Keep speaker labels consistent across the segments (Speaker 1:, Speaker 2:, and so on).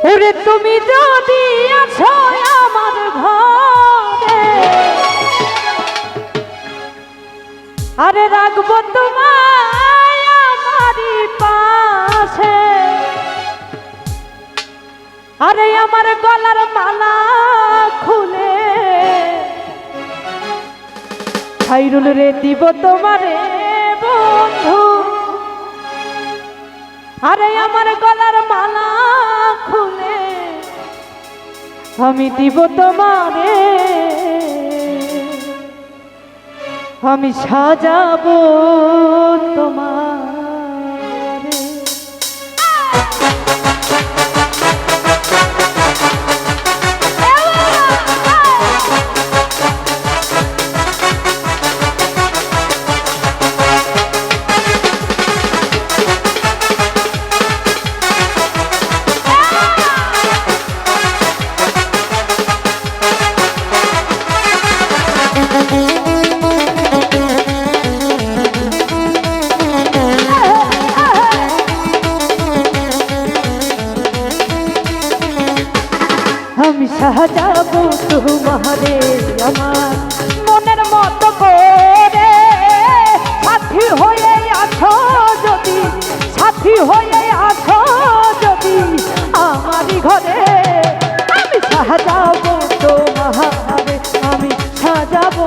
Speaker 1: ওরে তুমি যদি আছো আমার ঘরে, আরে রাখবো তোমায় আমারই পাশে। আরে আমার গলার মালা খুলে খাইরুল রে দিব তোমারে বন্ধু। আরে আমার গলার মালা খুলে আমি দিব তোমারে, আমি সাজাবো তোমারে। আমি সাজাবো তোমারে আমার মনের মতো করে, সাথী হয়ে আছো যদি, সাথী হয়ে আছো যদি আমারই ঘরে। আমি সাজাবো তোমারে, আমি সাজাবো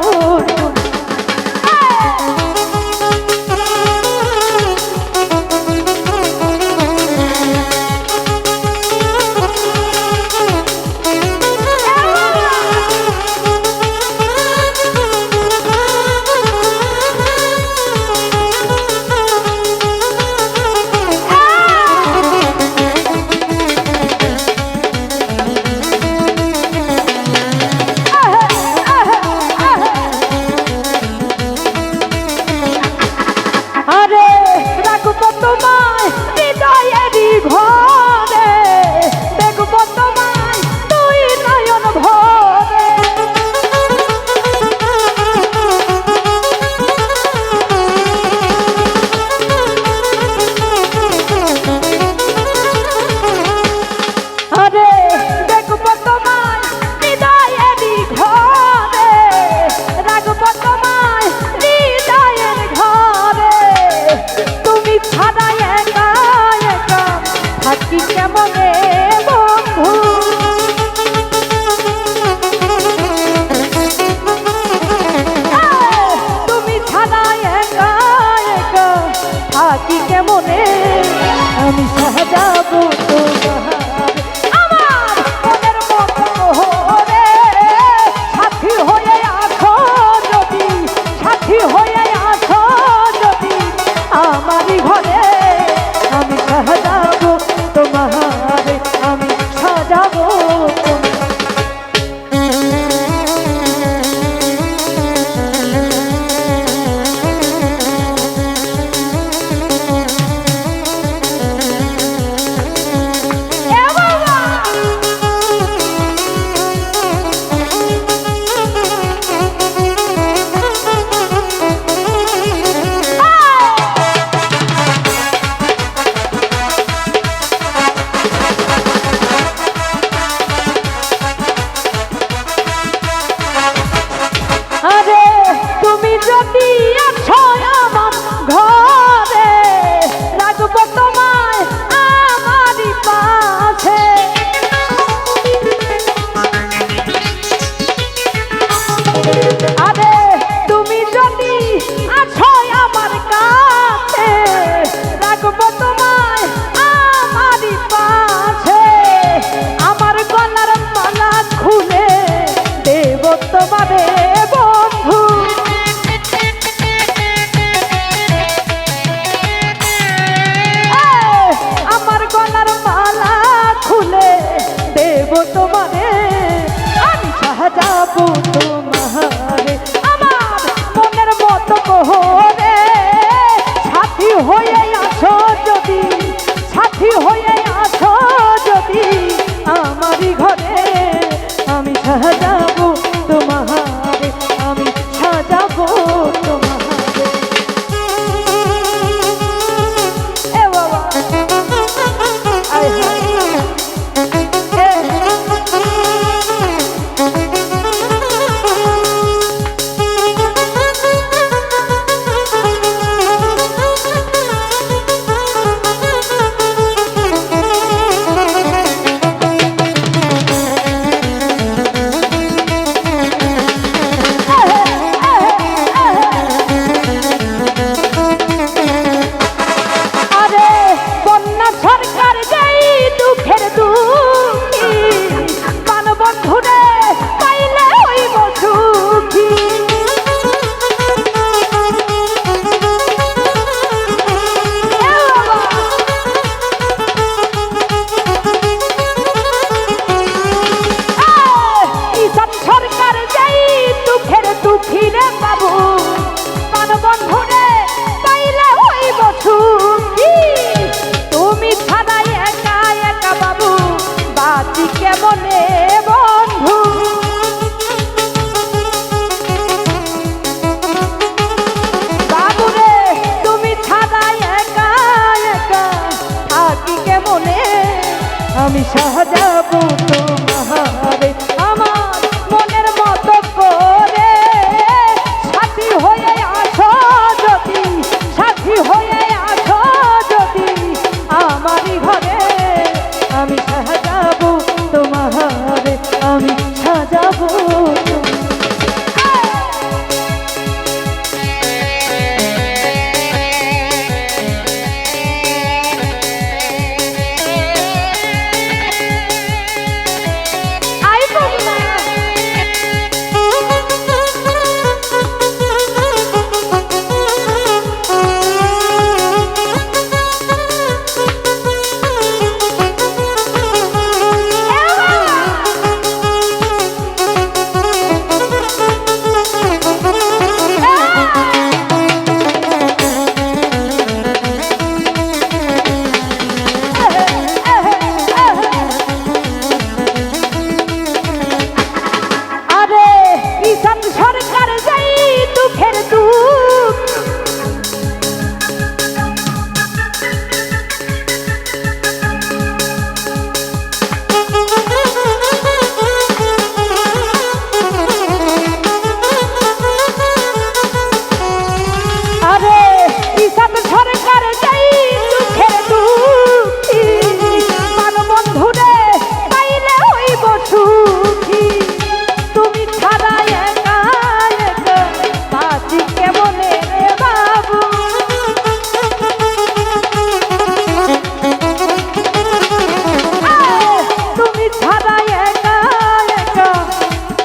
Speaker 1: আমি সাজাবো তোমারে আমার মনের মতো করে। সাথী হয়ে আসো যদি, সাথী হয়ে আসো যদি আমারই ঘরে। আমি সাজাবো তোমারে, আমি সাজাবো।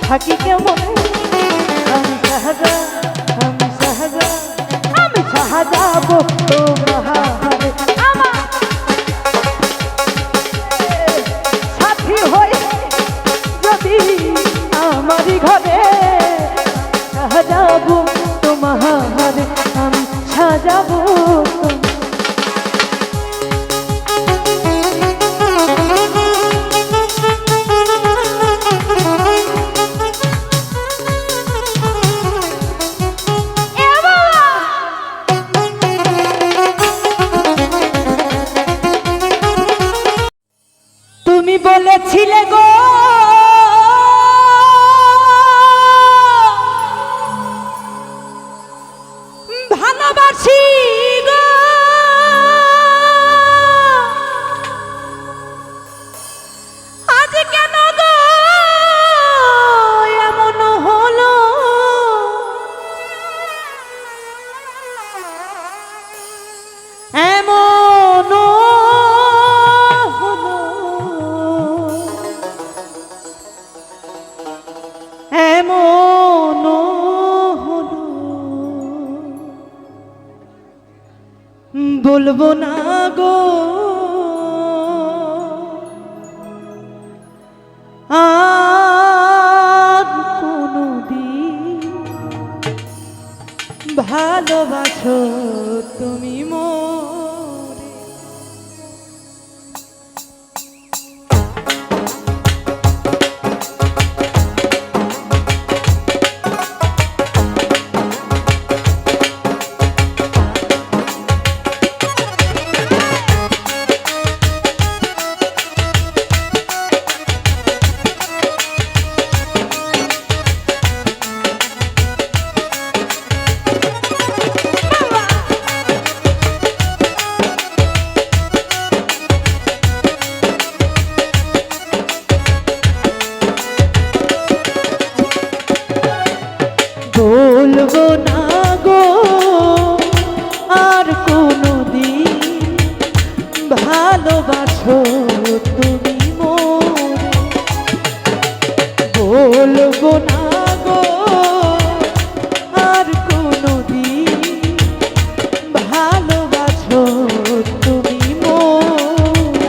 Speaker 1: থাকি কেমন আমি সাজাবো তোমারে আমার সাথী হয়ে যদি আমারই ঘরে। সাজাবো তোমারে আমি সাজাবো। তুমি বলেছিলে গো ভালোবাসি গো, আজ কেন গো এমন হলো। এমন এমন হলো বলবো না গো আর কোনদিন। ভালোবাসো তুমি মোরে। বলবো না গো আর কোনদিন ভালোবাসো তুমি মোরে। বলবো না গো আর কোনদিন ভালোবাসো তুমি মোরে।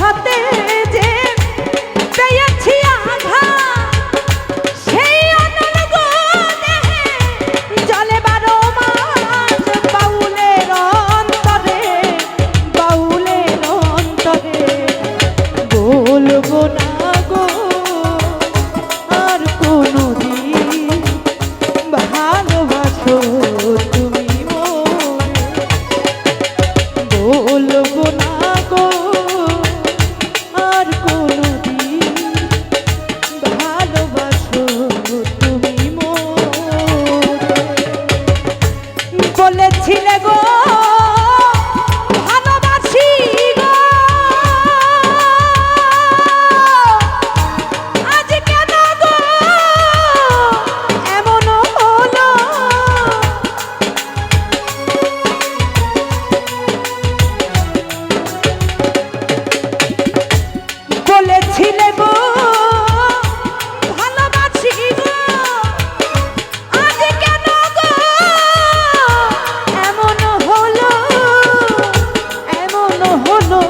Speaker 1: হাতে যে পেয়েছি আঘাত, সেই অনর্গ দেহে জলে 12 মাস বাউলের অন্তরে, বাউলের অন্তরে। বলবো না গো আর কোনোদিন ভালোবাসো তুমি মোরে, বলবো না গো আর কোনোদিন ভালোবাসো তুমি মোরে। বলেছিলে গো ভালোবাসি গো, আজ কেন গো এমন হলো? বলেছিলে গো ভালোবাসি গো, আজ কেন গো এমন হলো, এমন হলো,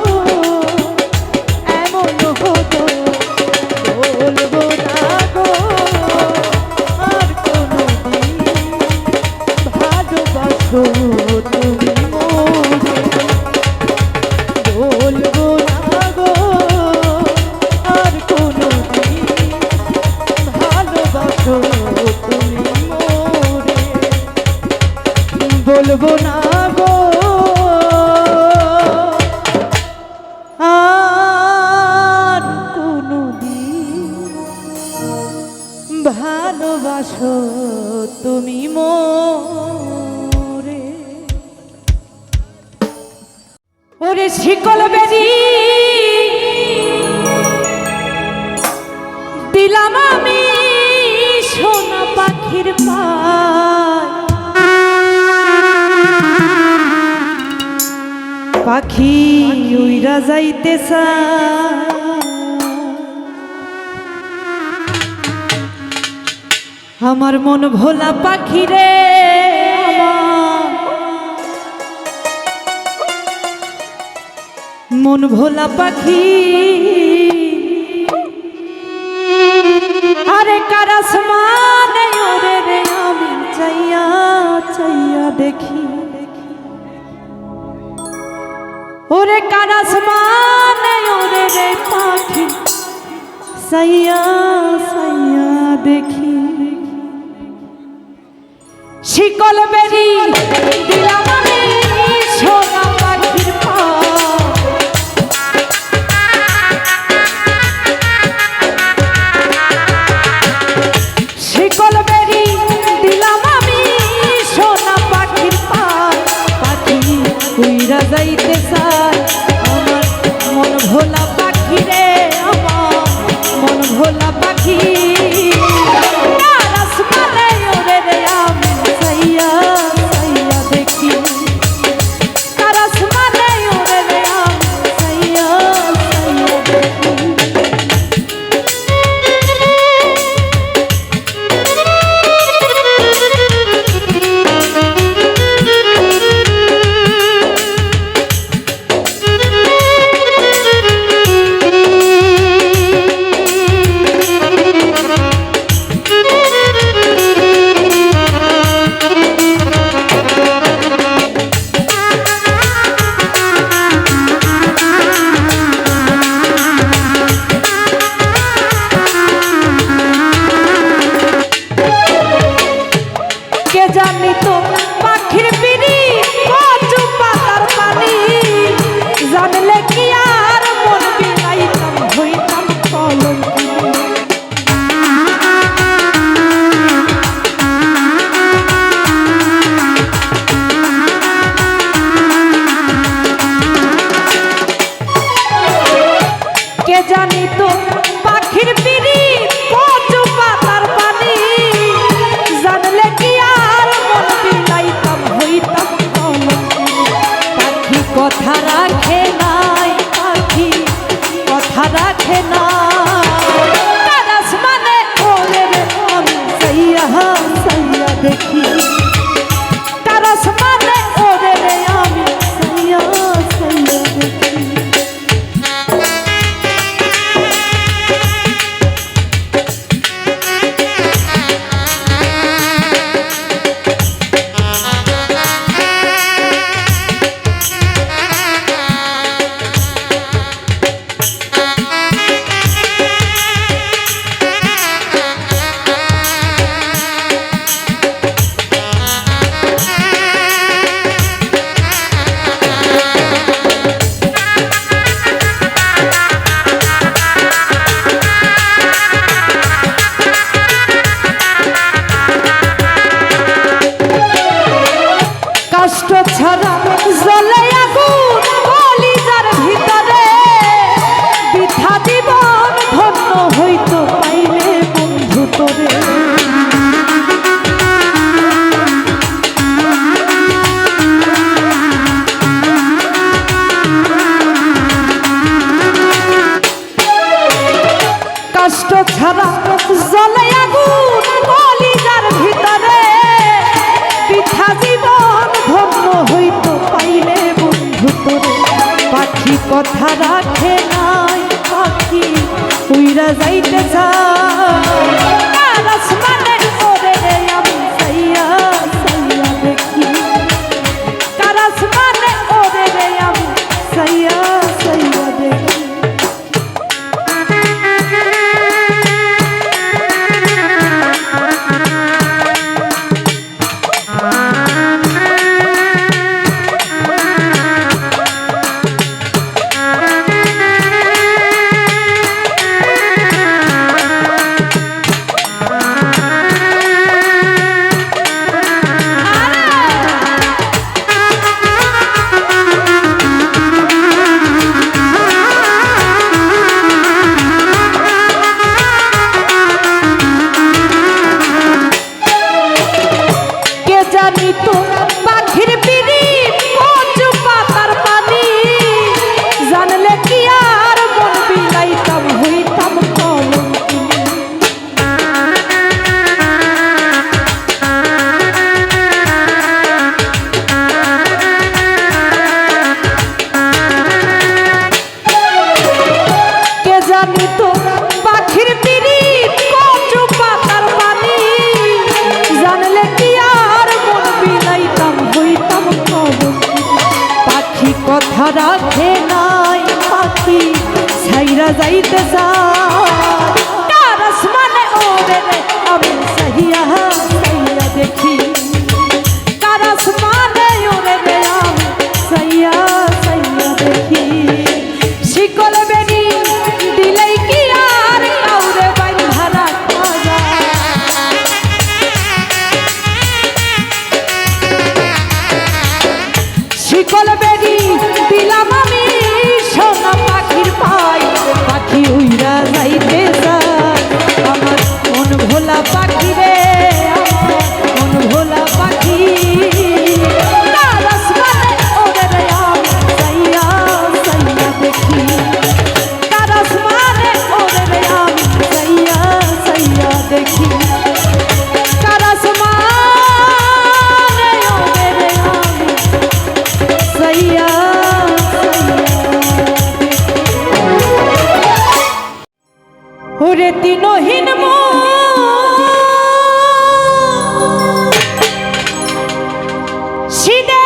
Speaker 1: এমন হলো। বলবো না গো আর কোনোদিন ভালোবাসো তুমি মোরে, বলবো না গো আর কোনোদিন ভালোবাসো তুমি মোরে, বলবো না গো আর কোনোদিন ভালোবাসো তুমি মোরে। ওরে শিকল বেরি দিলাম আমি সোনা পাখির পায়, পাখি উইরা যাইতে চায়, আমার মন ভোলা পাখি রে, আমার মন ভোলা পাখি। আরে কার আসমানে ওরে রে আমি চাইয়া চাইয়া দেখি, ওরে কার আসমানে ওরে রে পাখি চাইয়া চাইয়া দেখি। শিকল বেরি দিলাম আমি সোনা পাখির পায়, শিকল বেরি দিলাম আমি সোনা পাখির পায়, পাখি উইরা যাইতে চায়, আমার মন ভোলা পাখি রে, আমার মন ভোলা পাখি। দেখি ছাড়া জ্বলে আগুন কলিজার ভিতরে বৃথা জীবন ধন্য হইতো পাইলে বন্ধু তোরে কষ্ট ছাড়া জ্বলে আগুন কলিজার ভিতরে বৃথা জীবন ধন্য হইতো পাইলে বন্ধু তোরে পাখি কথা রাখে নাই পাখি উইরা যাইতে চায় কার আসমানে ওরে রে আমি সাইয়া সাইয়া দেখি কার আসমানে ওরে রে আমি সাইয়া সাইয়া দেখি কথা রাখে নাই পাখি ছাইরা যাইতে চায় কার আসমানে ওরে রে আমি সাইয়া সাইয়া দেখি কার আসমানে ওরে রে আমি সাইয়া সাইয়া দেখি শিকল বেনি দিলেই কি আর কাউরে বাঁধা রাখা যায় শিকল বেনি দিলাম আমি সোনা পাখির পাই পাখি উইরা যাইতে চায় আমার মন ভোলা পাখি রে আমার মন ভোলা পাখি কার আসমানে ওরে রে আমি সাইয়া সাইয়া দেখি কার আসমানে ওরে রে আমি সাইয়া সাইয়া দেখি কার আসমানে ওরে রে আমি সাইয়া ওরে দিনহীন সিদে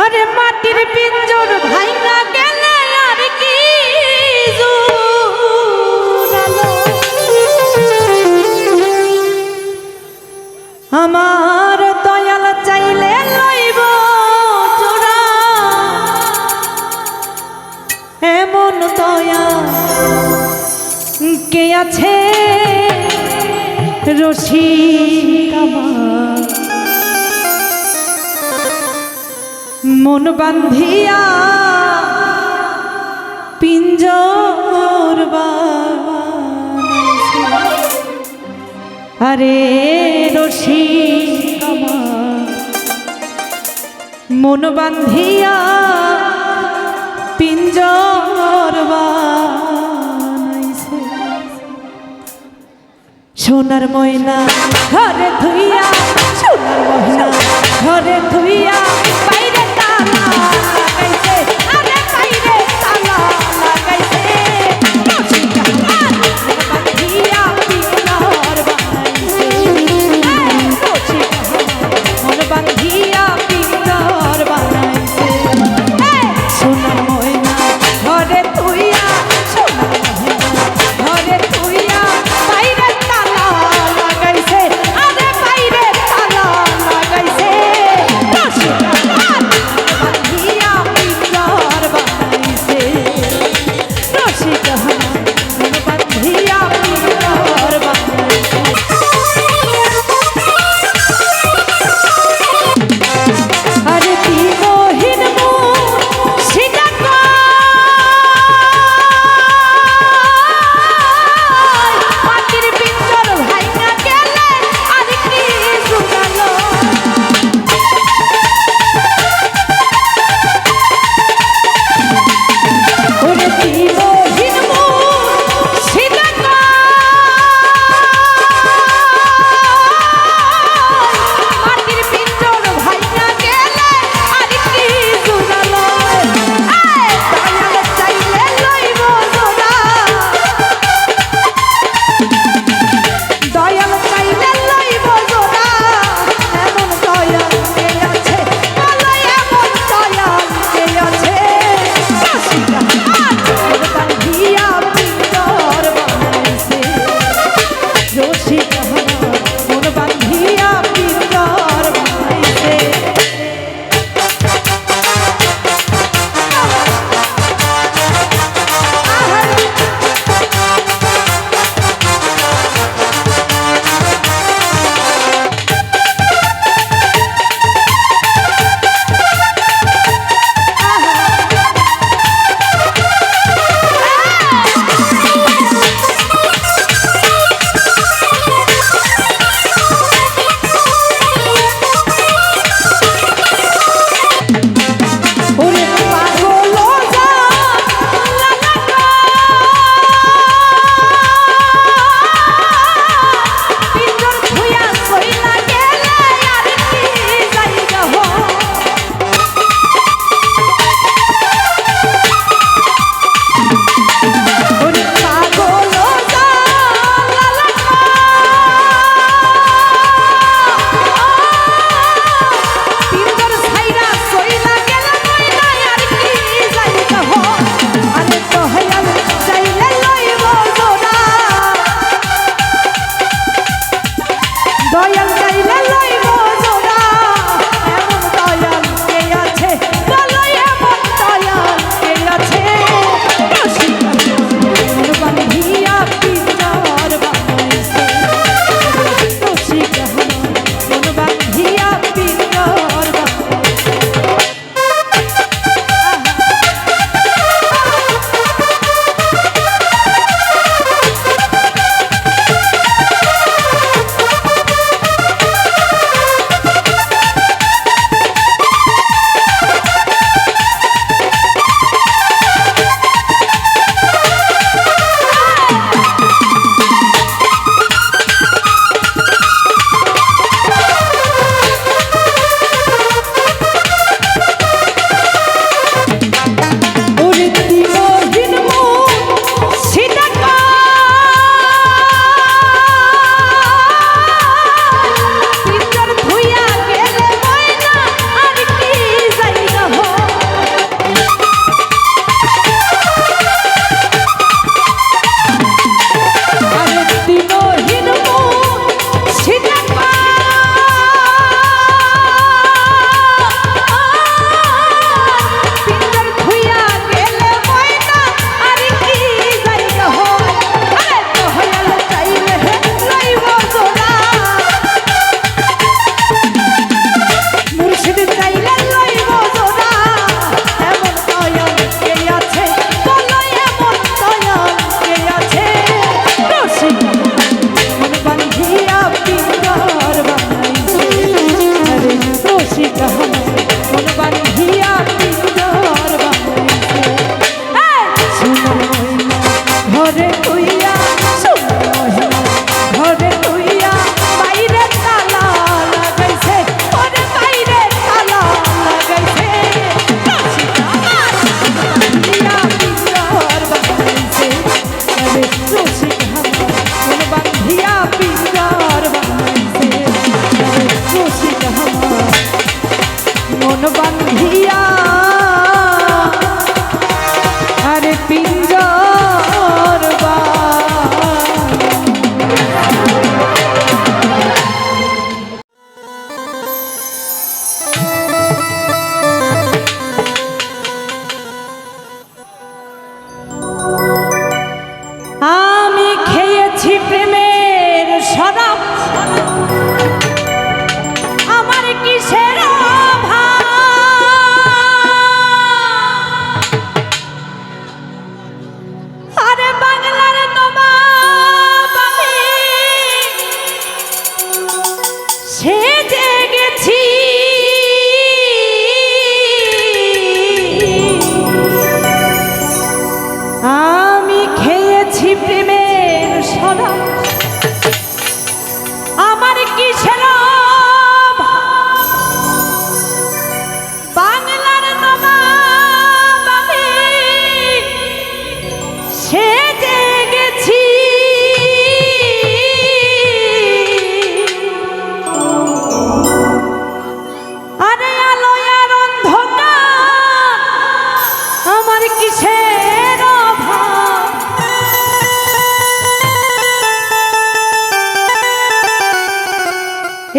Speaker 1: আরে মাটির পিঞ্জর ভাঙা গেলে আর কি জুড়ালো আমার দয়াল চাইলে লইব জোড়া এমন দয়া কে আছে রসিক আমার মন বান্ধিয়া পিঞ্জর বানাইছে আরে রসিক আমার মন বান্ধিয়া পিঞ্জর বানাইছে সোনার ময়না ঘরে থুইয়া সোনার ময়না ঘরে থুইয়া বাইরে তালা লাগাইছে আরে বাইরে তালা লাগাইছে রসিক আমার বান্ধিয়া পিঞ্জর বানাইছে রসিক মন বান্ধিয়া পিঞ্জর বানাইছে সোনার ময়না ঘরে থুইয়া সোনার ময়না ঘরে থুইয়া বাইরে তালা লাগাইছে আরে বাইরে তালা লাগাইছে রসিক আমার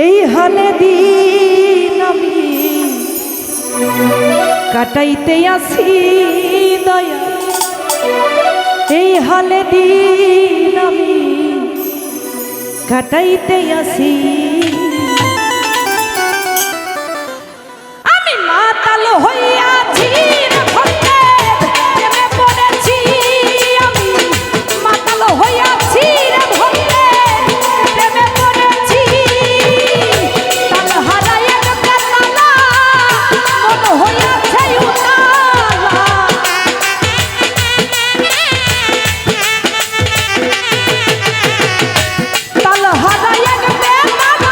Speaker 1: এই হালে দিন আমি কাটাইতে আসি দয়া, এই হালে দিন আমি কাটাইতে আসি। আমি মাতাল হইয়াছি রে ভক্তে, প্রেমে পড়েছি আমি মাতাল হইয়াছি রে ভক্তে, প্রেমে পড়েছি। তাল হারায় গেছে তালা, মন হইয়াছে উতালা। তাল হারায় গেছে তালা,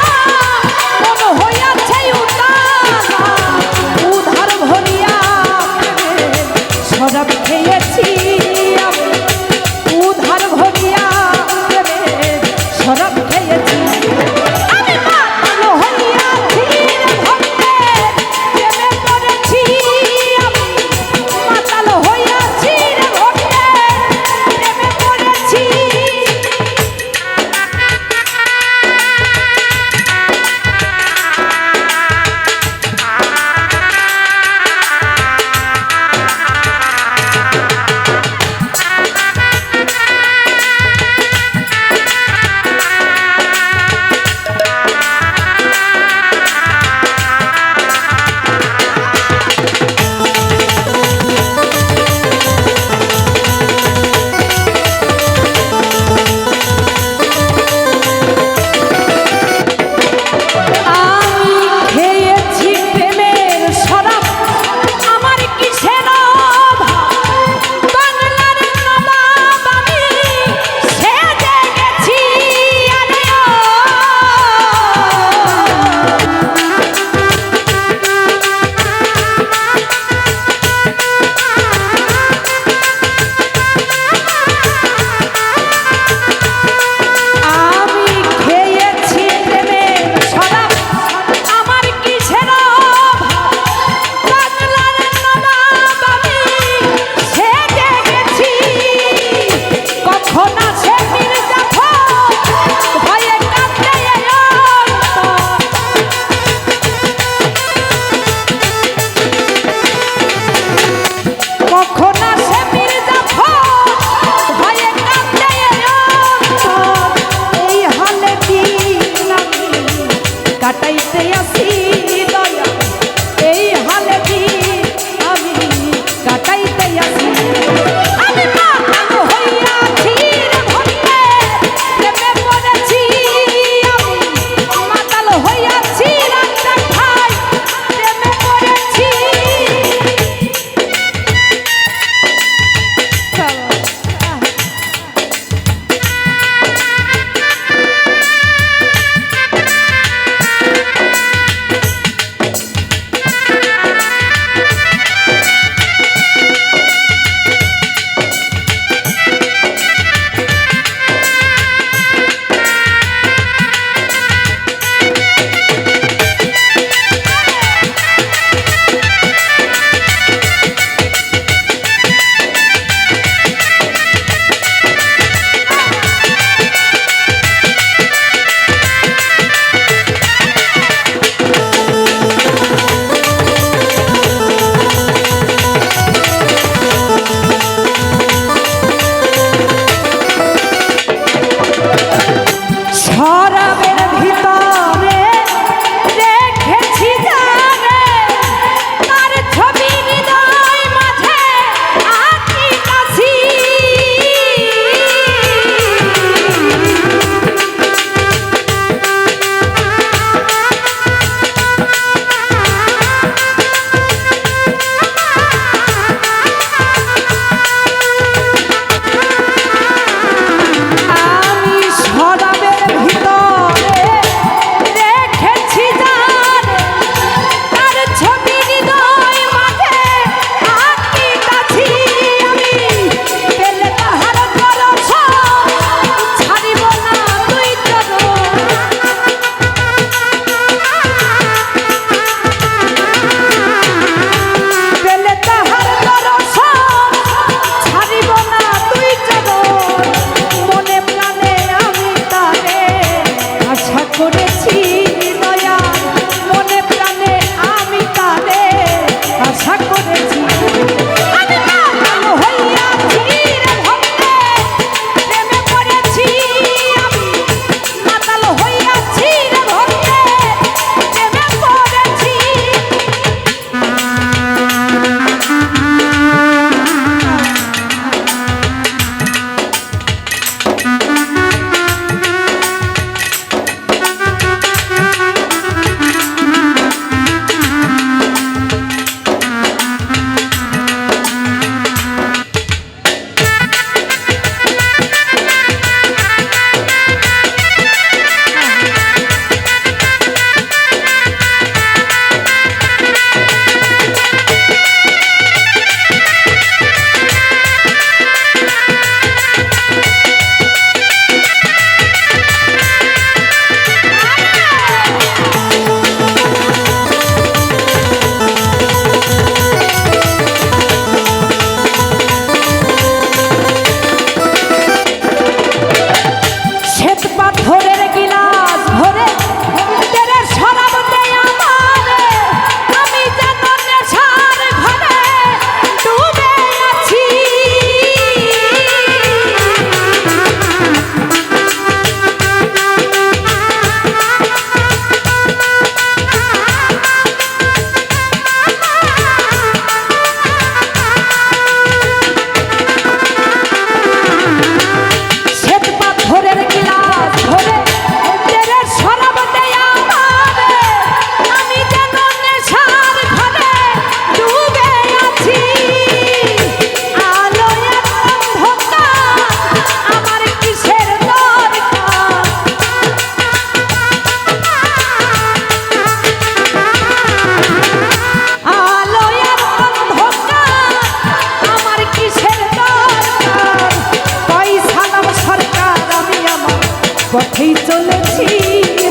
Speaker 1: পথেই চলেছি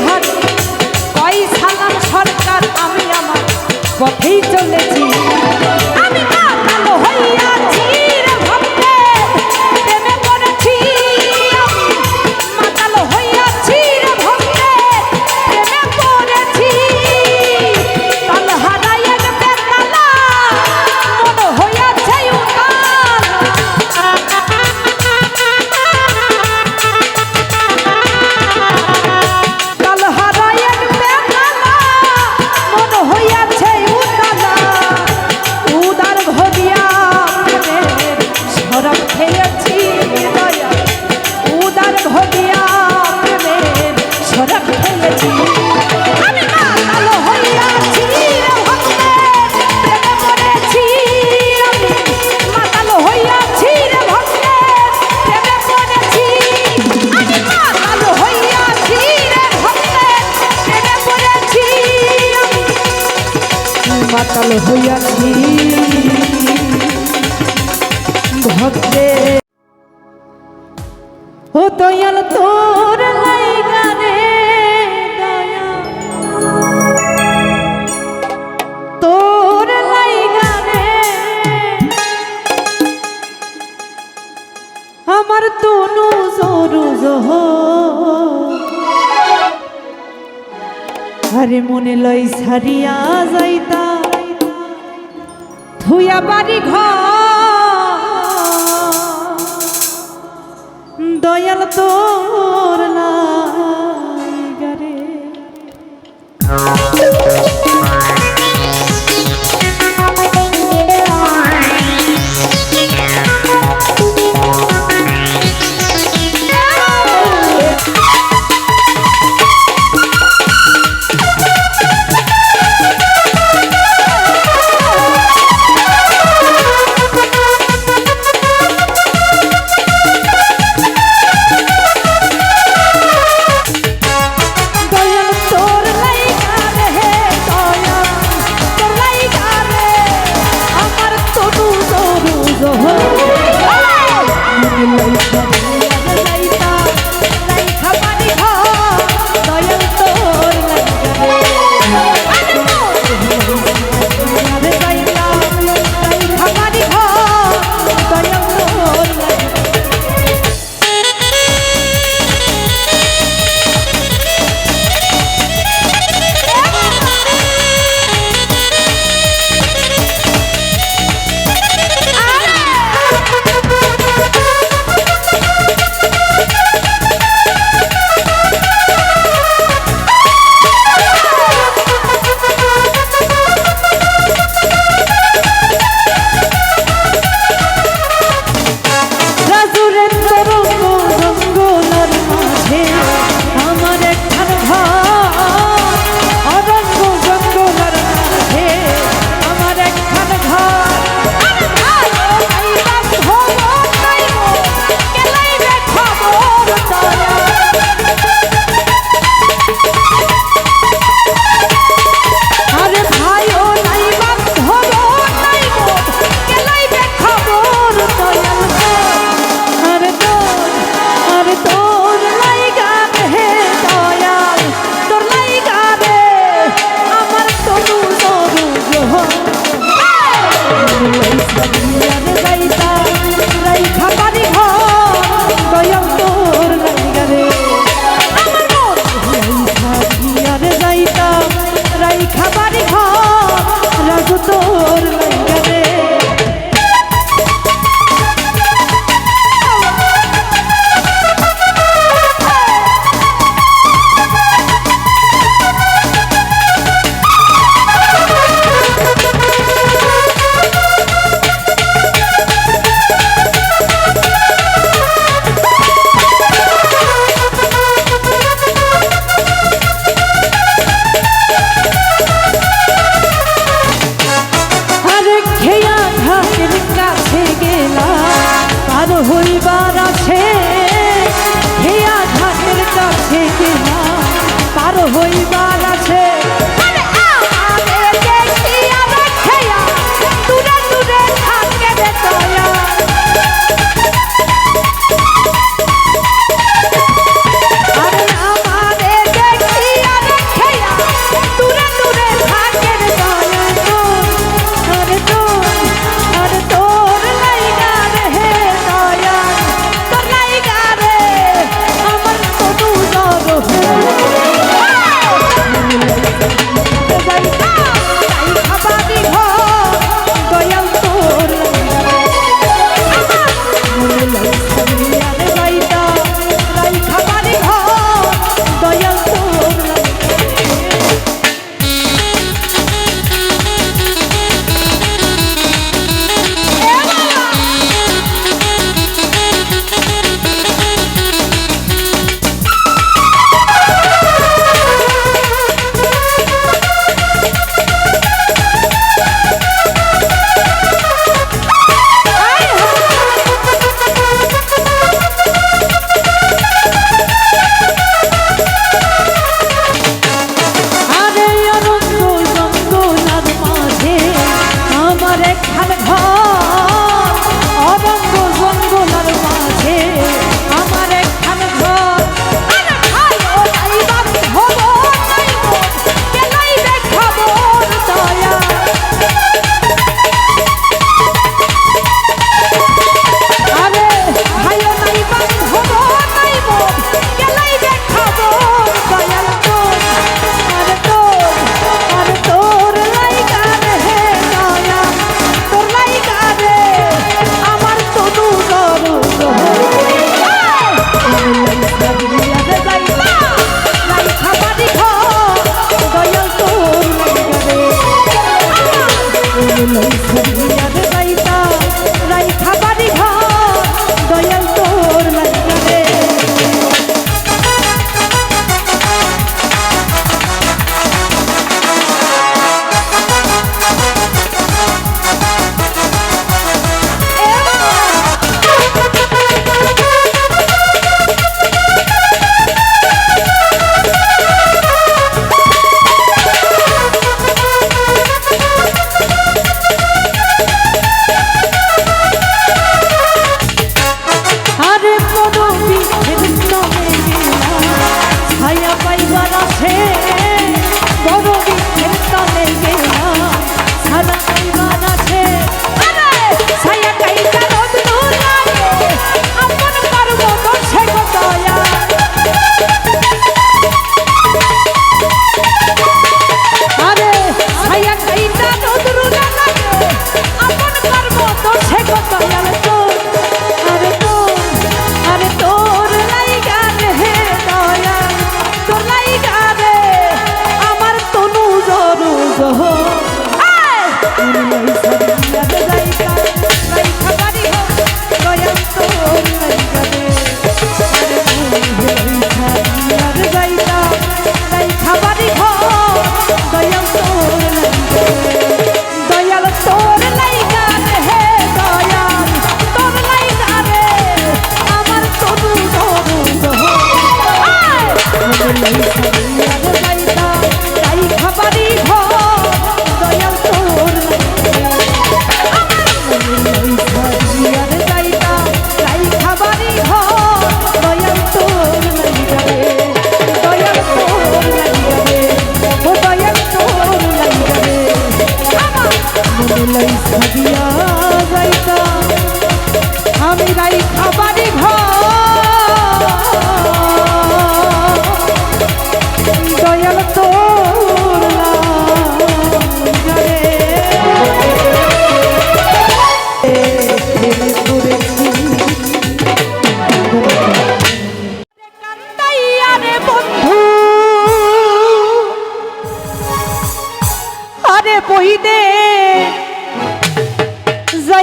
Speaker 1: হারে কই সালাম সরকার আমি আমার পথেই চলেছি আমি মাতাল হইয়াছি রে ভক্তে প্রেমে পড়েছি আমি মাতাল হইয়াছি রে ভক্তে প্রেমে পড়েছি তাল হারাইয়া বেতালা মন হইয়াছে মাতাল হইয়াছি ভক্তে ও দয়াল তোর লাইগা রে দয়া তোর লাইগা রে আমার তনু জরু জহ আরে মনে লই ছাড়িয়া যাইতা ধুইয়া বাড়ি ঘর দয়াল তোর লাইগা রে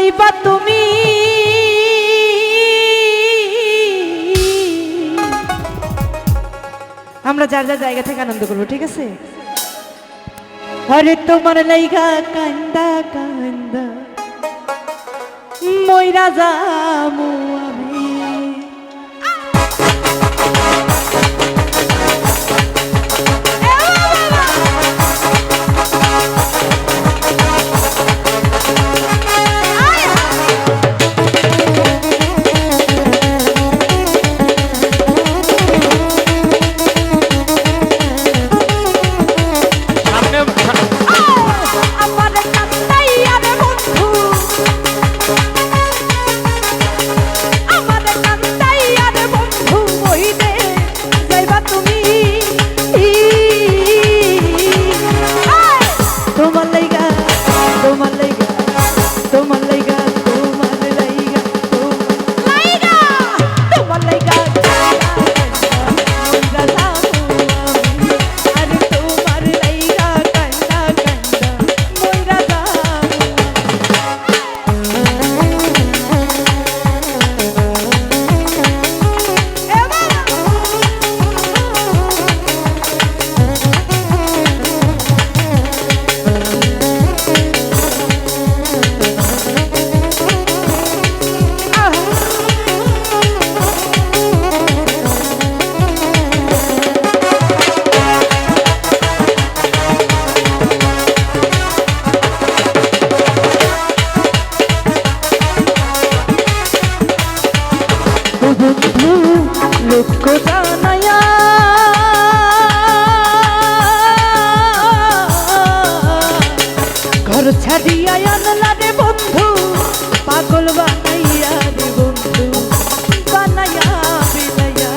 Speaker 1: যাইবা তুমি আমরা যার যার জায়গা থেকে আনন্দ করবো, ঠিক আছে? আরে তোমার লাইগা কান্দা কান্দা মইরা যামু আমি। বন্ধু লোক জানায়া ঘর ছাড়িয়া আনলা রে বন্ধু, পাগল বানাইয়া রে বন্ধু, বানাইয়া বিলাইয়া।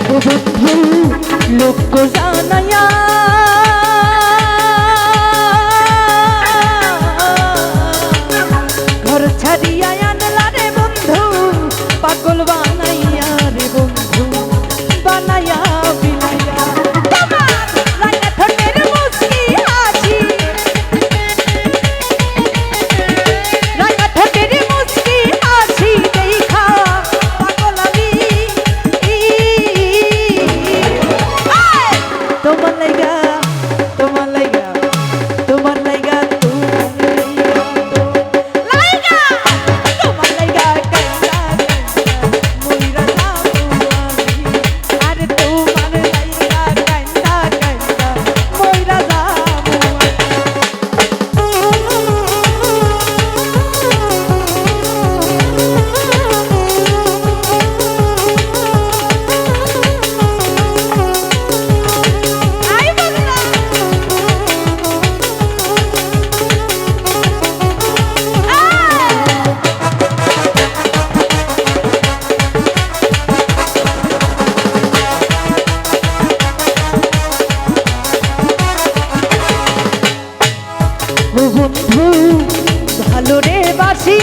Speaker 1: বন্ধু লোক জানায়া ঘর ছাড়িয়া আনলা রে বন্ধু, পাগল বানাইয়া রে বন্ধু, বানাইয়া বিলাইয়া। তোমার রাঙা ঠোঁটের মুচকি হাসি, রাঙা ঠোঁটের মুচকি হাসি দেখা পাগল আমি। তোমার লাইগা তোমার লাইগা তোমার লাইগা তোমার লাইগা কান্দা মইরা যামু আমি। আরে তোমার লাইগা কান্দা কান্দা মইরা যামু বন্ধু ভালো রে বাসি,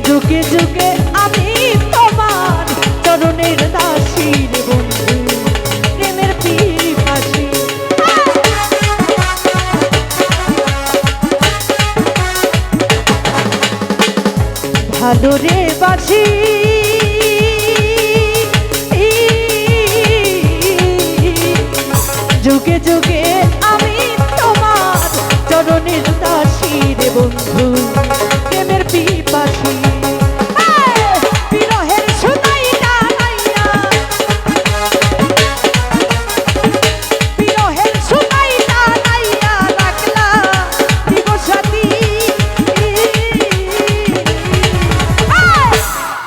Speaker 1: যুগে যুগে আমি তোমার চরণের দাসী রে বন্ধু, প্রেমের পিপাসী। ভালো রে বাসি যুগে যুগে আমি তোমার চরণের দাসী রে বন্ধু, প্রেমের পিপাসী। বিরহের সুনাই জানাইয়া, বিরহের সুনাই জানাইয়া রাখলা দিবসাতি।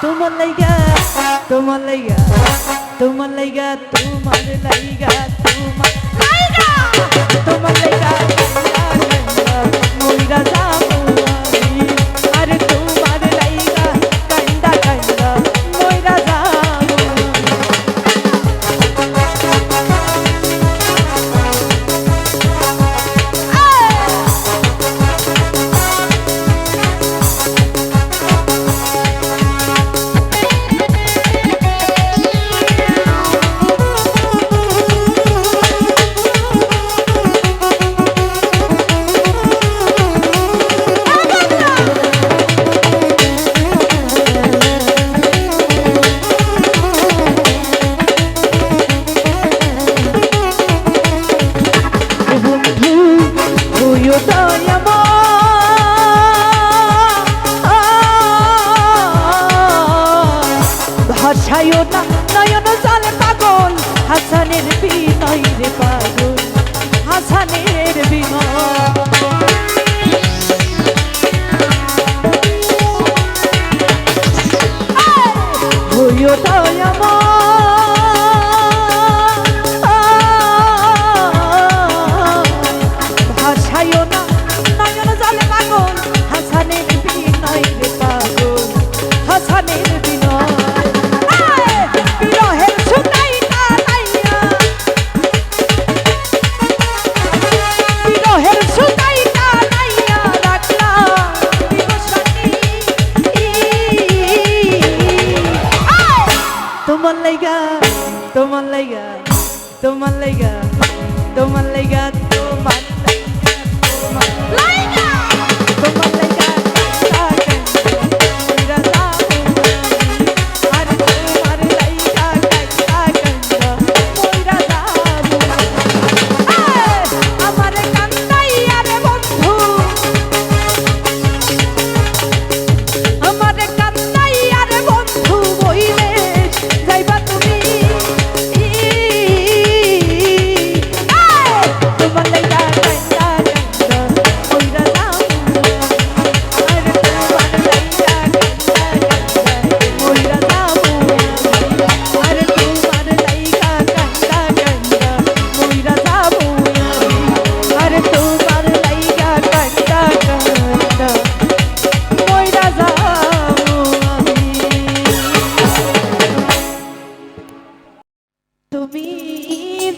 Speaker 1: তোমার লাইগা তোমার লাইগা তোমার লাইগা তোমার লাইগা তোমার লাইগা তোমার লাইগা মইরা যামু আমি। আরে তোমার লাইগা কান্দা কান্দা মইরা যামু। হাসানের বিনয় রে পাগল হাসানের বিনয় হইও ভাষায়ও না নয়ন জলে পাগল হাসানের বিনয় রে পাগল হাসানের বিনয় বিরহের সুতাই টানাইয়া বিরহের সুতাই টানাইয়া রাখলাম দিবসানি তোমার লাইগা তোমার লাইগা তোমার লাইগা তোমার লাইগা তোমার লাইগা তোমার লাইগা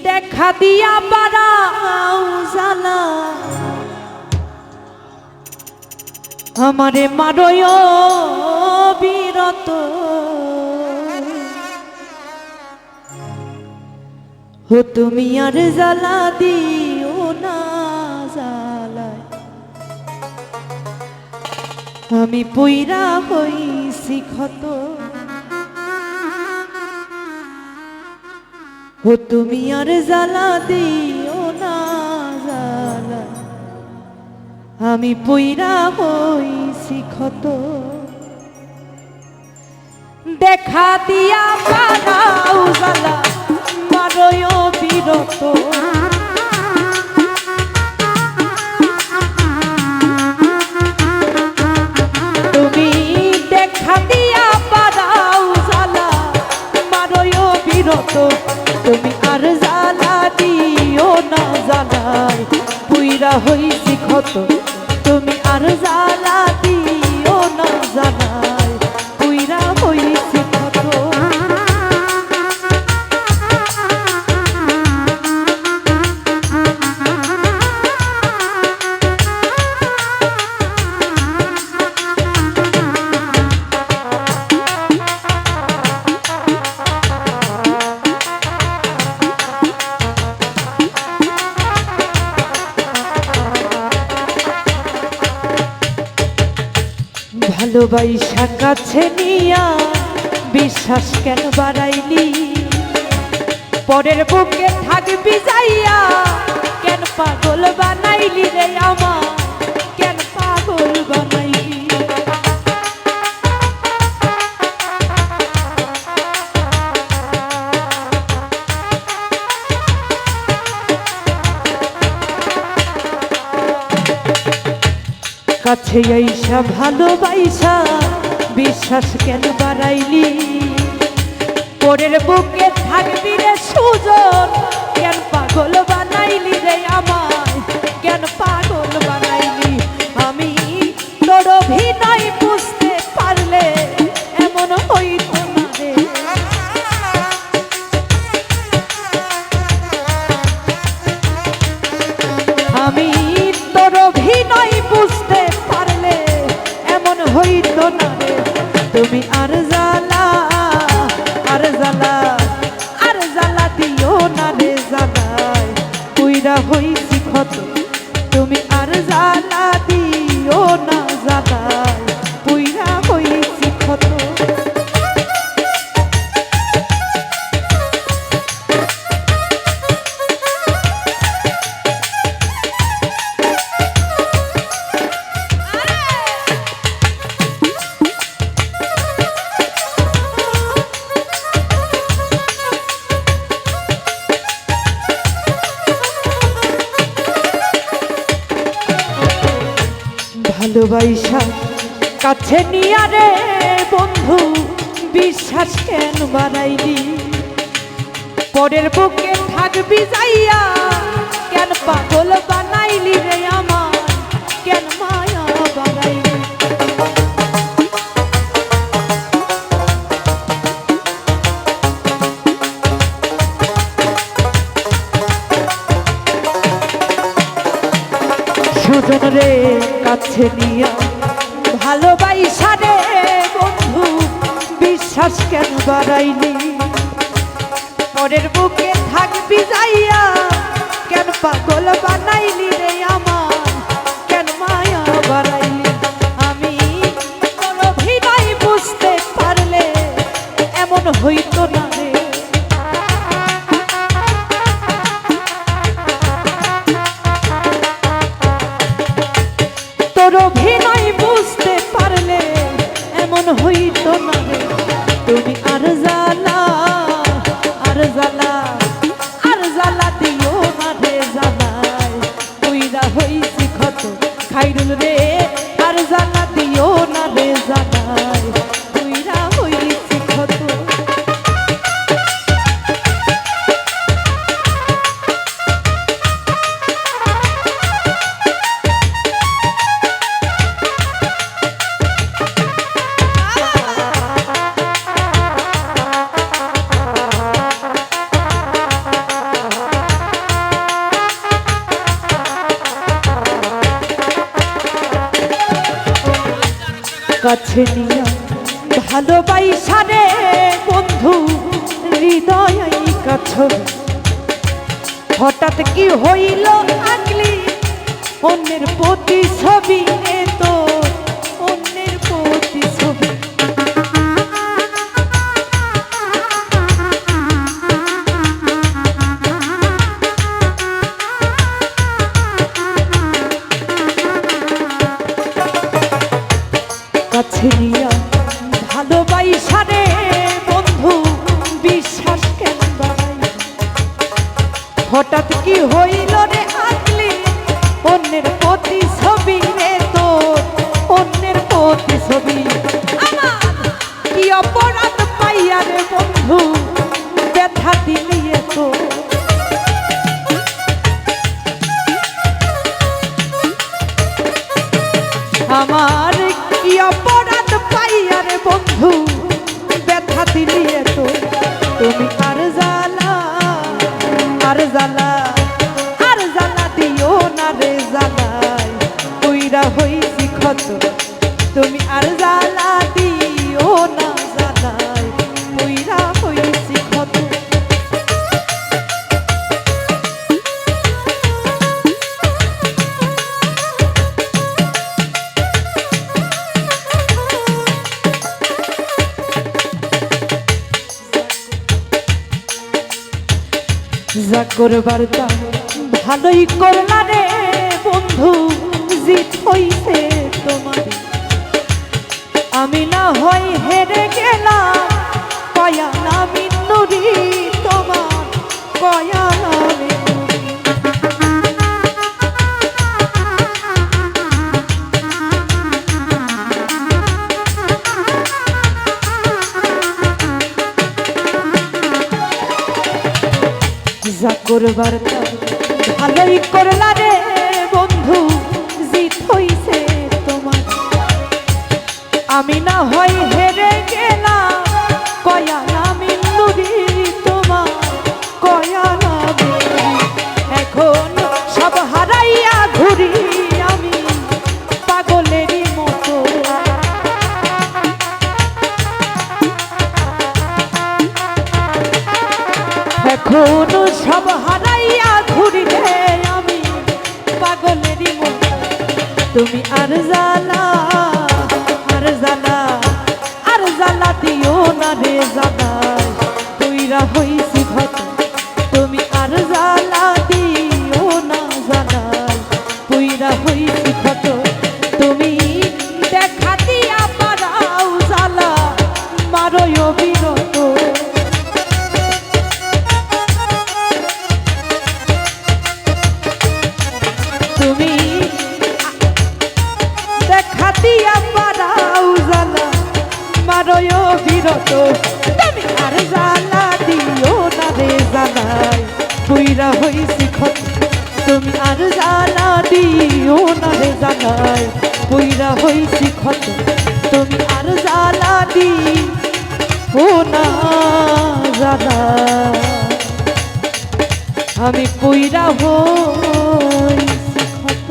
Speaker 1: দেখা দিয়া বাড়াও জ্বালা আমারে মারয় বিরত হো তুমি আর জ্বালা দিও না জ্বালায় আমি পইরা হইছি ক্ষত ও তুমি আর জ্বালা দিও না জ্বালা আমি পইরা হইছি ক্ষত দেখা দিয়া বাড়াও জ্বালা মারয় বিরত তুমি দেখা দিয়া বাড়াও জ্বালা মারয় বিরত তুমি আর জ্বালা দিও না জ্বালায় পুইরা হইছি ক্ষত তুমি আর জ্বালা দিও না জ্বালায় পুইরা হইছি ক্ষত ভালোবাসা কাছে নিয়া বিশ্বাস কেন বাড়াইলি পরের বুকে থাকবি যাইয়া কেন পাগল বানাইলি রে আমার কেন পাগল বানাইলি কাছে আইসা ভালোবাসা বিশ্বাস কেন বাড়াইলি পরের বুকে থাকবি রে সুজন কেন পাগল বানাইলি রে আমায় কেন পাগল বানাইলি আমি তোর অভিনয় বুঝতে পারলে এমন হইতো না রে আমি তোর অভিনয় বুঝতে পারলে এমন হইতো না রে তুমি আর জ্বালা আর জ্বালা আর জ্বালা দিও না রে জ্বালায় পুইরা হইছি ক্ষত তুমি আর জ্বালা দিও না জ্বালায় পুইরা হইছি ক্ষত ভালোবাসা কাছে নিয়া রে বন্ধু বিশ্বাস কেন বাড়াইলি পরের বুকে থাকবি যাইয়া কেন পাগল বানাইলি রে আমার কেন মায়া বাড়াইলি সুজন রে কাছে নিয়া ভালোবাসা রে বন্ধু বিশ্বাস কেন বাড়াইলি পরের বুকে থাকবি যাইয়া কেন পাগল বানাইলি রে আমার কেন মায়া বাড়াইলি আমি তোর অভিনয় বুঝতে পারলে এমন হইতো না রে তোর অভিনয় বুঝতে পারলে এমন হইতো না রে তুমি আর জ্বালা আর জ্বালা আর জ্বালা দিও না রে জ্বালায় কইরা হইছি ক্ষত খাইরুল রে আর জ্বালা দিও না রে জ্বালায় কইরা হইছি ক্ষত কাছে নিয়া ভালোবাসা রে বন্ধু হৃদয় কাছে হঠাৎ কি হইল আগলি অন্যের প্রতি ছবি তো অন্যের প্রতি ছবি কাছে নিয়া ভালোবাসা রে বন্ধু বিশ্বাস কেন বাড়াই হঠাৎ কি হইল রে আগলি অন্যের প্রতি ছবি রে তো অন্যের প্রতি ছবি আমার কি অপরাধ পাইয়া রে বন্ধু ব্যথা দিলি তো আমার কি অপরাধ পাইয়া রে বন্ধু ব্যথা দিলি তো তুমি আর জ্বালা আর জ্বালা আর জ্বালা দিও না রে জ্বালায় কইরা হইছি ক্ষত তুমি আর জ্বালা দিও না জ্বালায় কইরা হইছি ক্ষত যা করবার তা ভালোই করলা রে বন্ধু জিত হইছে তোমার আমি না হয় হেরে গেলাম কয়া নামি নুরি তোমার কয়া নামি যা করবার ভালোই করলা রে বন্ধু জিত হইছে তোমার আমি না হয় হেরে গেলাম কয়া নামি নুরি তোমার কয়া নামি এখন সব হারাইয়া ঘুরি আমি পাগলেরই মতো এখন সব হারাইয়া ঘুরি রে আমি পাগলেরই মতো তুমি আর জ্বালা আর জ্বালা আর জ্বালা দিও না রে জ্বালায় কইরা হইছি ক্ষত তুমি আর জ্বালা দিও না জ্বালায় কইরা হইছি ক্ষত তুমি দেখা দিয়া পারাও জ্বালা মারোই অবিরত তুমি দেখা পুইরা হইছি ক্ষত তুমি আর জ্বালা দিও না রে জানাই পুইরা হইছি ক্ষত তুমি আর জ্বালা দিও না জানা আমি পুইরা হইছি ক্ষত।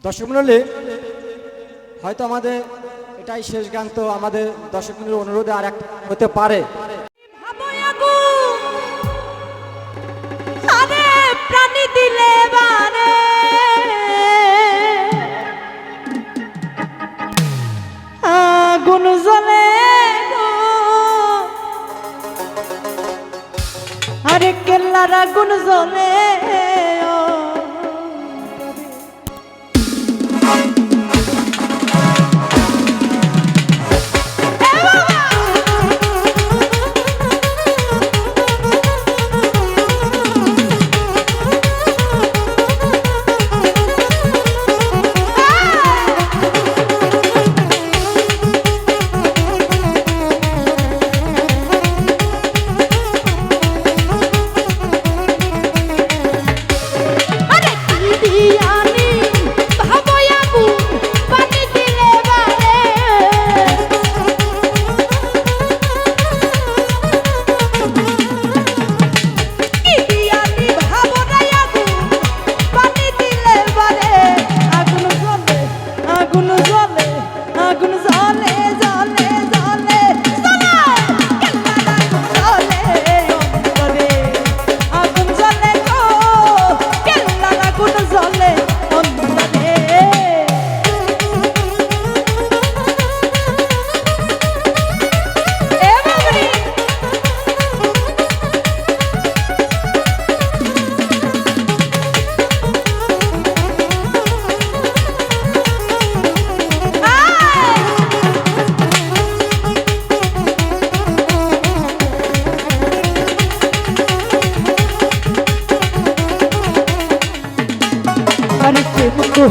Speaker 2: দর্শক মণ্ডলী, হয়তো আমাদের এটাই শেষ গান, তো আমাদের দর্শক মণ্ডলীর অনুরোধে আর একটা হতে পারে।
Speaker 1: প্রাণী দিলে বারে আগুন জ্বলে গো, আরে কেল্লার আগুন জ্বলে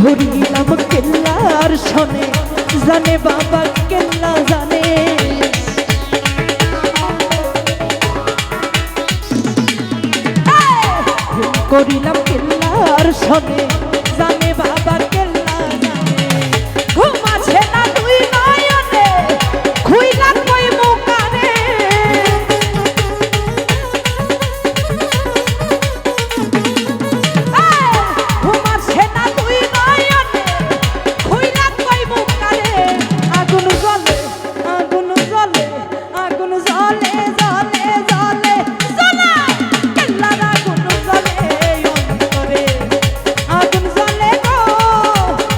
Speaker 1: হরিলাম কেল্লার শোনে জানে বাবা কেল্লা জানে করিলাম কেল্লার শোনে জানে বাবা কেল্লা জানে ঘুমাছে না তুই নয়নে খুইলা কই মুকারে ঘুমাছে না তুই নয়নে খুইলা কই মুকারে আগুন জ্বলে আগুন জ্বলে আগুন জ্বলে জ্বলে জ্বলে জ্বলে কেল্লার আগুন জ্বলে অন্তরে আগুন জ্বলে গো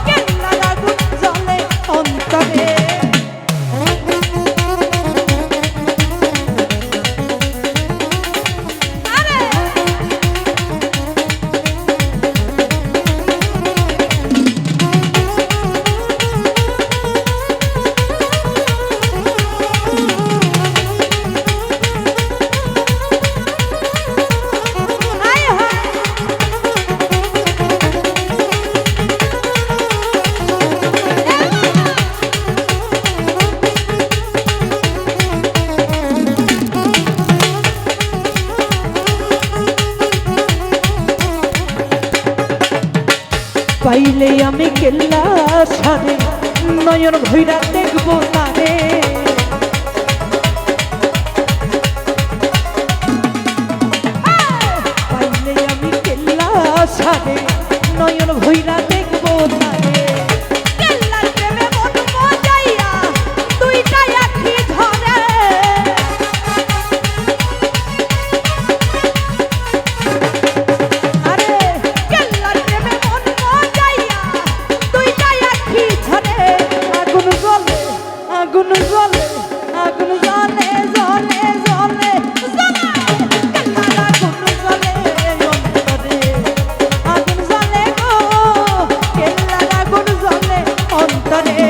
Speaker 1: কেল্লার আগুন জ্বলে অন্তরে পাইলে আমি কেল্লা সারে নয়ন ভৈরা দেখবো তারে পাইলে আমি কেল্লা সারে নয়ন ভৈরা দেখবো তারে কেল্লার প্রেমে মন মজাইয়া দুইটা আখি ধরে আরে কেল্লার প্রেমে মন মজাইয়া দুইটা আখি ধরে আগুন জ্বলে আগুন জ্বলে আগুন জ্বলে জ্বলে জ্বলে জ্বলে কেল্লার আগুন জ্বলে অন্তরে আগুন জ্বলে গো কেল্লার আগুন জ্বলে অন্তরে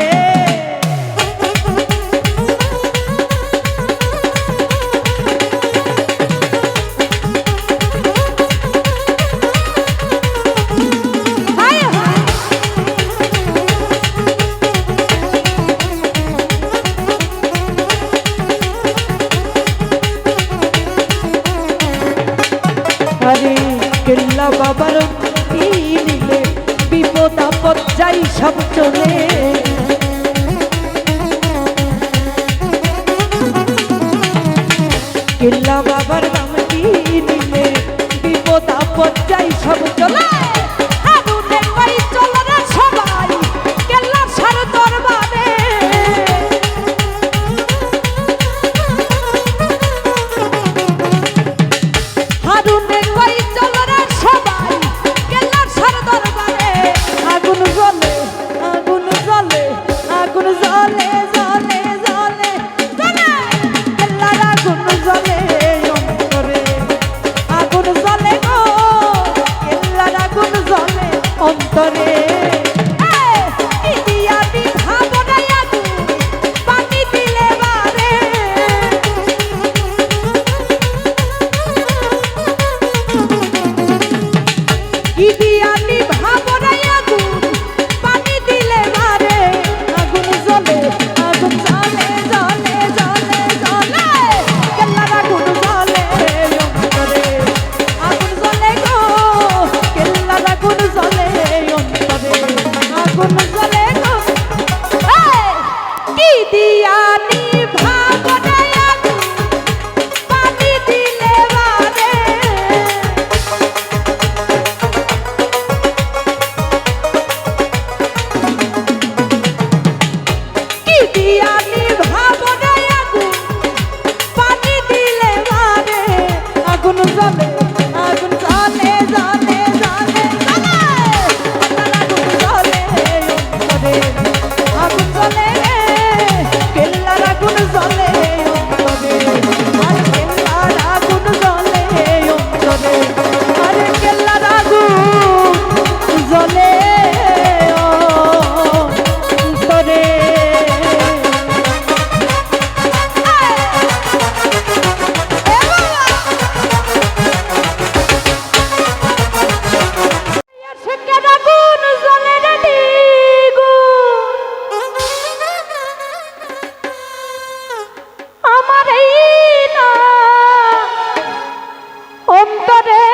Speaker 1: হায় হায় আরে কেল্লা বাবার কি নিলে বিপদ আপদ যাই সব চলে কেল্লা বাবার নাম কি নিলে বিপদ আপদ যাই সব চলে হারুনের ভাই চলে রে সবাই কেল্লা সার দরবারে হারুনের ভাই চলে রে সবাই কেল্লা সার দরবারে আগুন জ্বলে আগুন জ্বলে আগুন জ্বলে জ্বলে জ্বলে জ্বলে কেল্লার আগুন জ্বলে অন্তরে আগুন জ্বলে গো কেল্লার আগুন জ্বলে অন্তরে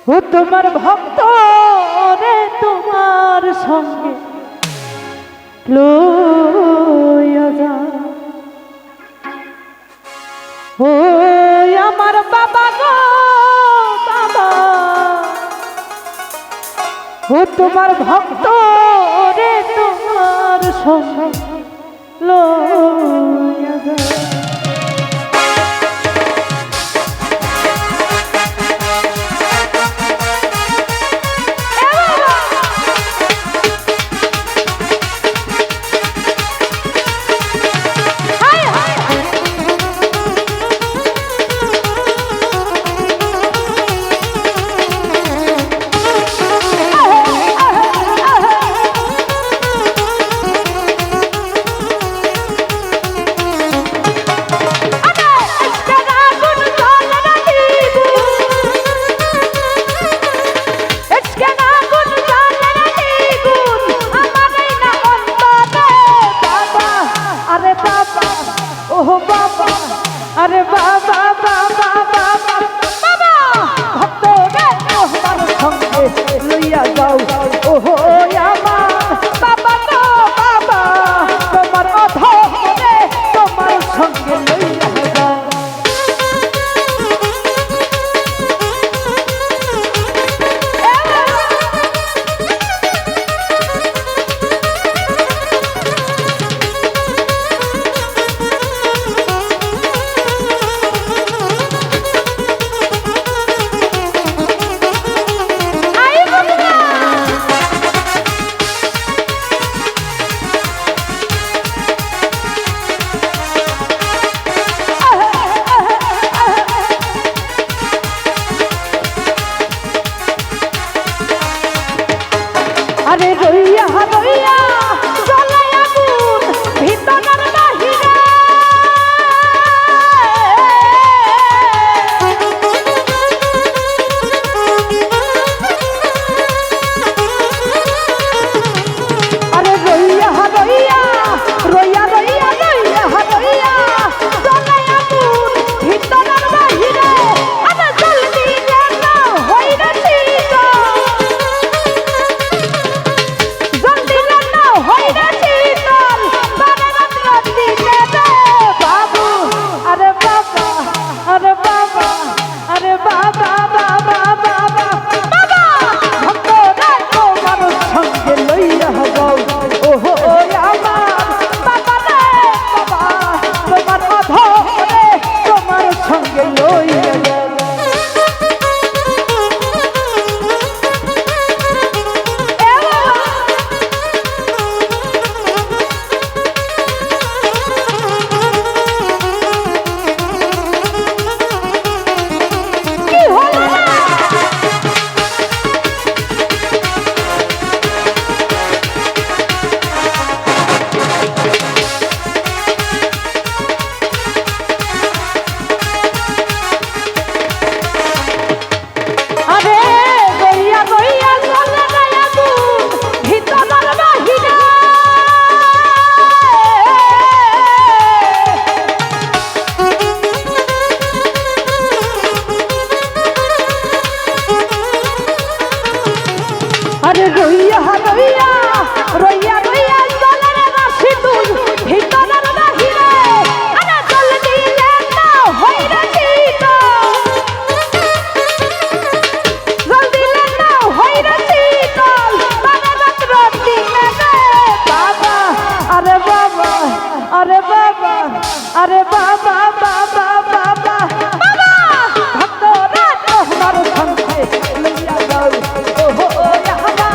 Speaker 1: ও তোমার ভক্ত রে তোমার সঙ্গে লইয়া যা ও আমার বাবা গো বাবা ও তোমার ভক্ত রে তোমার সঙ্গে লইয়া যা আরে বাবা বাবা বাবা বাবা ভক্ত রে তোমার সঙ্গে লইয়া যাও ওহো আমার বাবা গো বাবা তোমার অধরে তোমার সঙ্গে লইয়া যাও আরে রইয়া রইয়া জ্বলে আগুন ভিতরের বাহিরে আরে রইয়া রইয়া রইয়া রইয়া রইয়া রইয়া আরে রইয়া রইয়া রইয়া রইয়া জলের রাশি তুল ভিতরের বাহিরে আরে জল দিলে না হইরে চিতা জল দিলে না হইরে চিতা তারে রাত্র দিলে রে বাবা আরে বাবা আরে বাবা আরে বাবা বাবা বাবা বাবা ভক্তরা তোমার সঙ্গে লইয়া যাও ও হো ও বাবা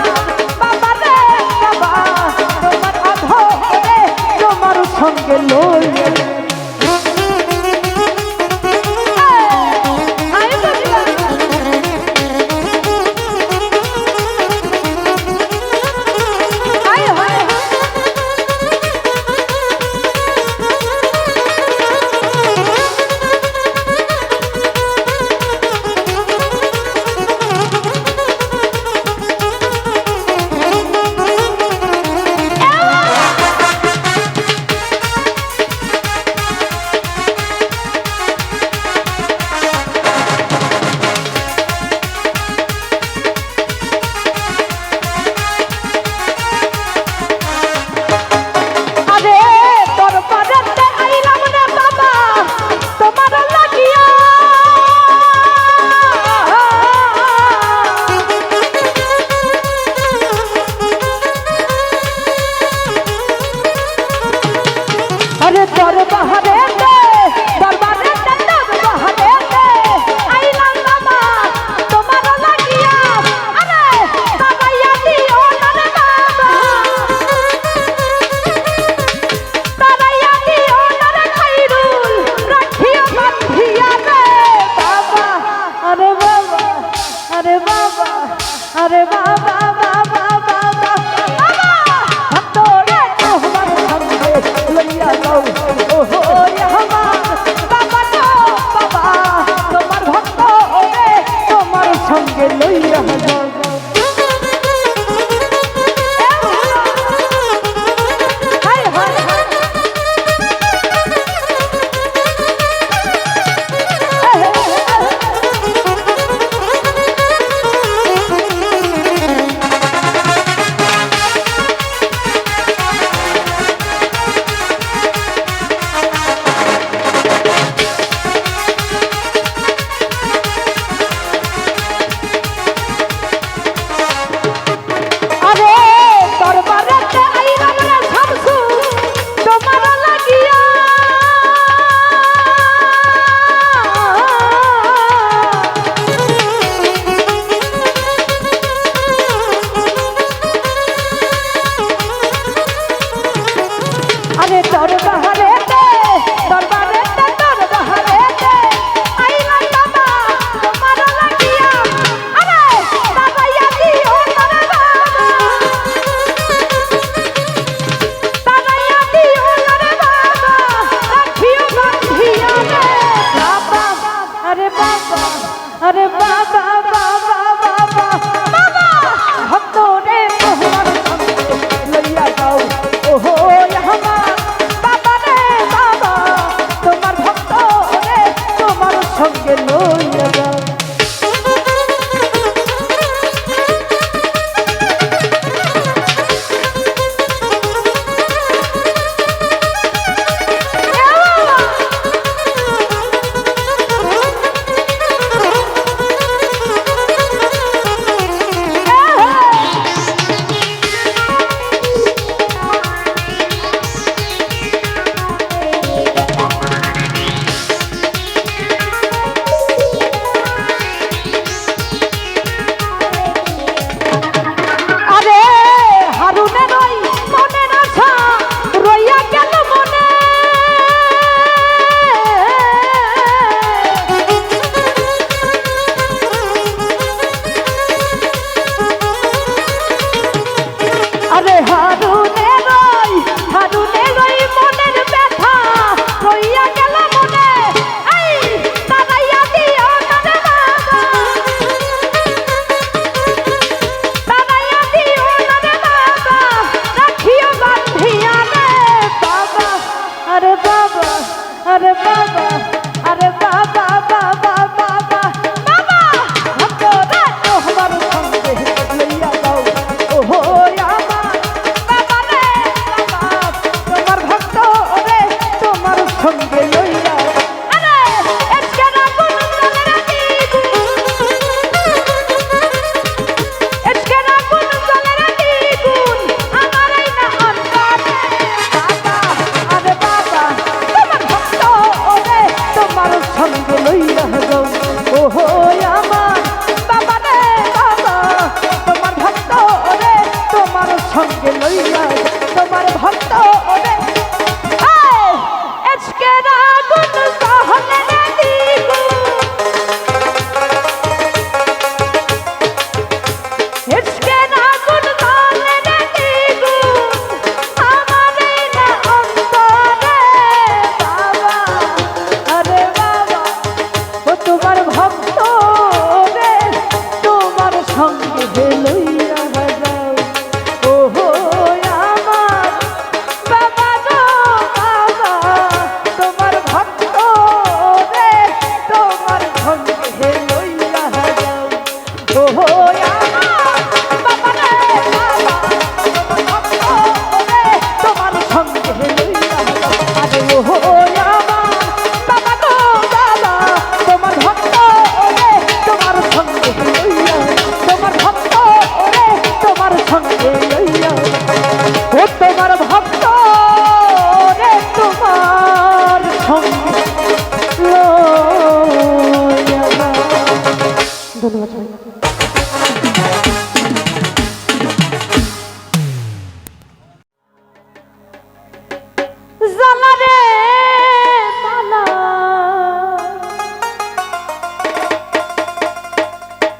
Speaker 1: সঙ্গে লইয়া তোমার ভক্ত ওরে এসকে রাগুন তাহলে দিগু এসকে রাগুন তাহলে দিগু আমারে না অন্তরে বাবা আরে বাবা ও তোমার ভক্ত রে তোমার সঙ্গে লইয়া যাও ওহো আমার বাবা গো বাবা তোমার ভক্ত রে তোমার সঙ্গে লইয়া যাও ওহো আমার বাবা রে বাবা তোমার ভক্ত রে তোমার সঙ্গে লইয়া যাও আরে ওহো আমার বাবা গো বাবা তোমার ভক্ত রে তোমার সঙ্গে লইয়া তোমার ভক্ত রে তোমার সঙ্গে লইয়া ও তোমার ভক্ত রে তোমার সঙ্গে লইয়া ধন্যবাদ জালা রে মালা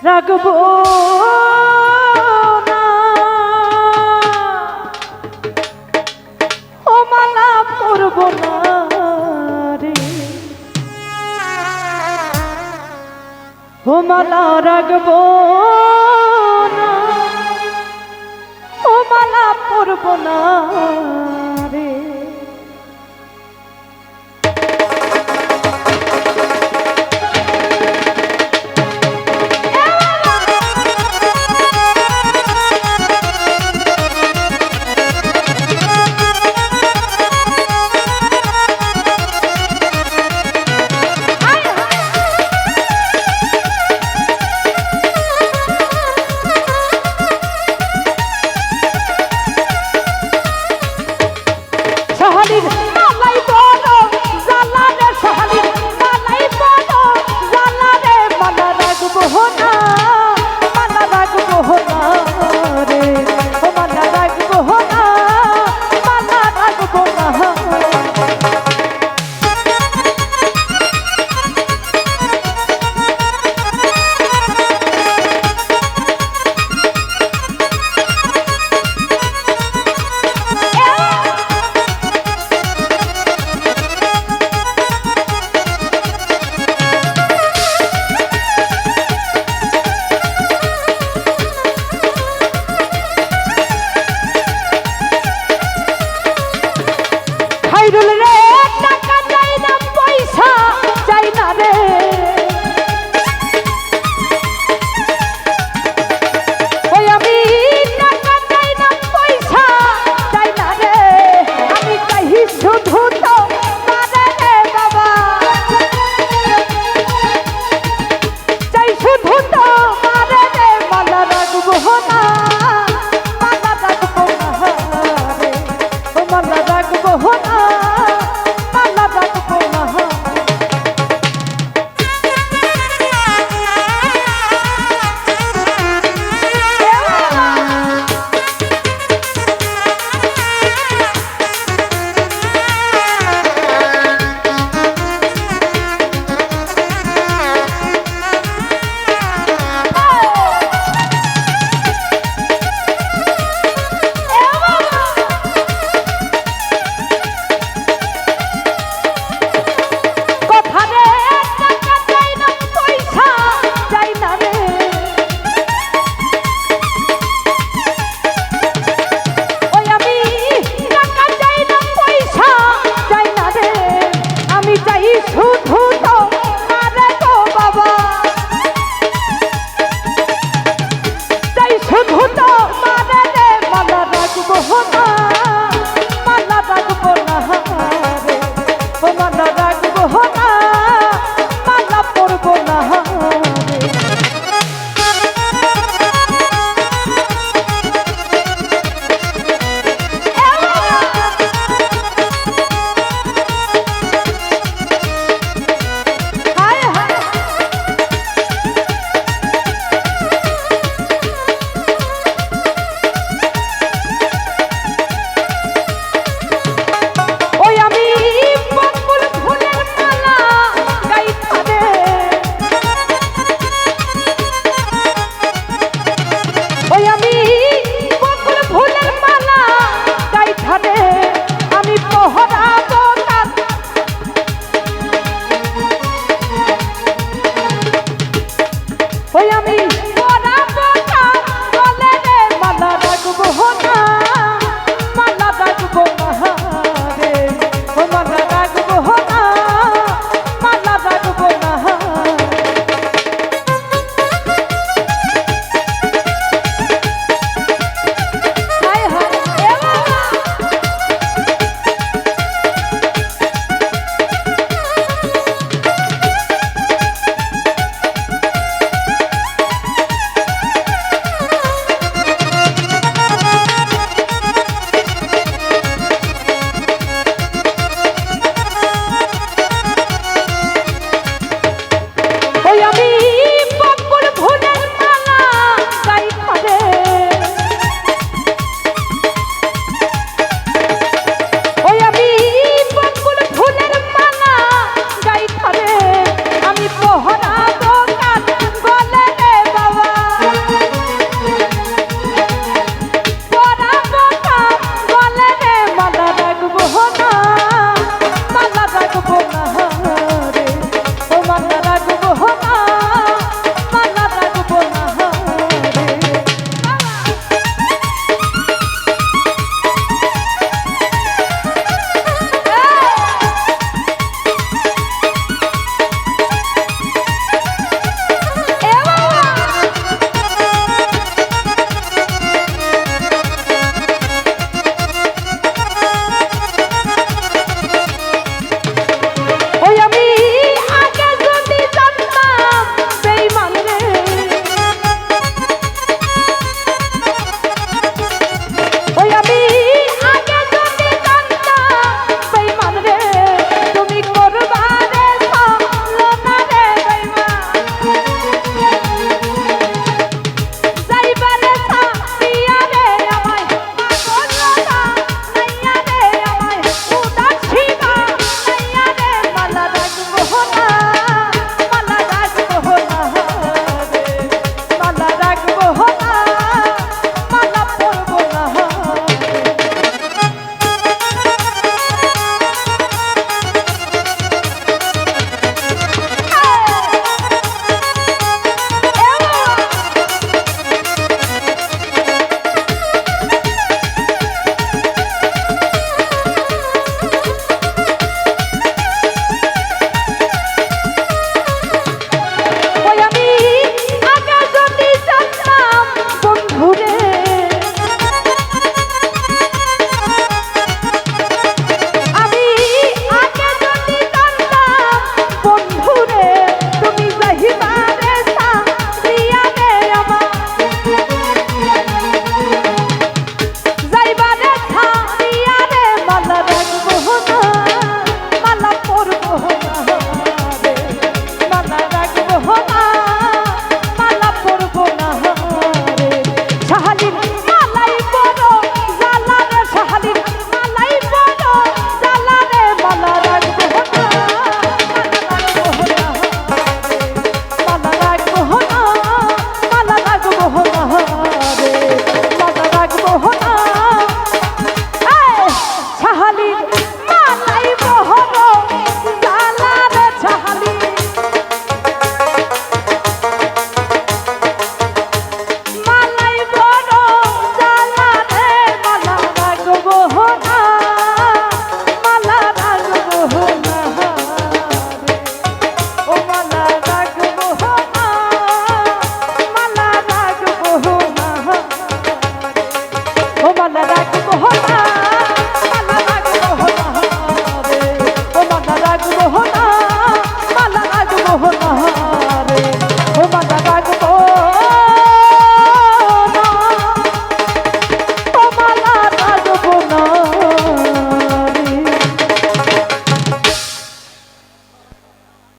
Speaker 1: রাখবো না ও মালা পরব না রে ও মালা রাখবো না ও মালা পরব না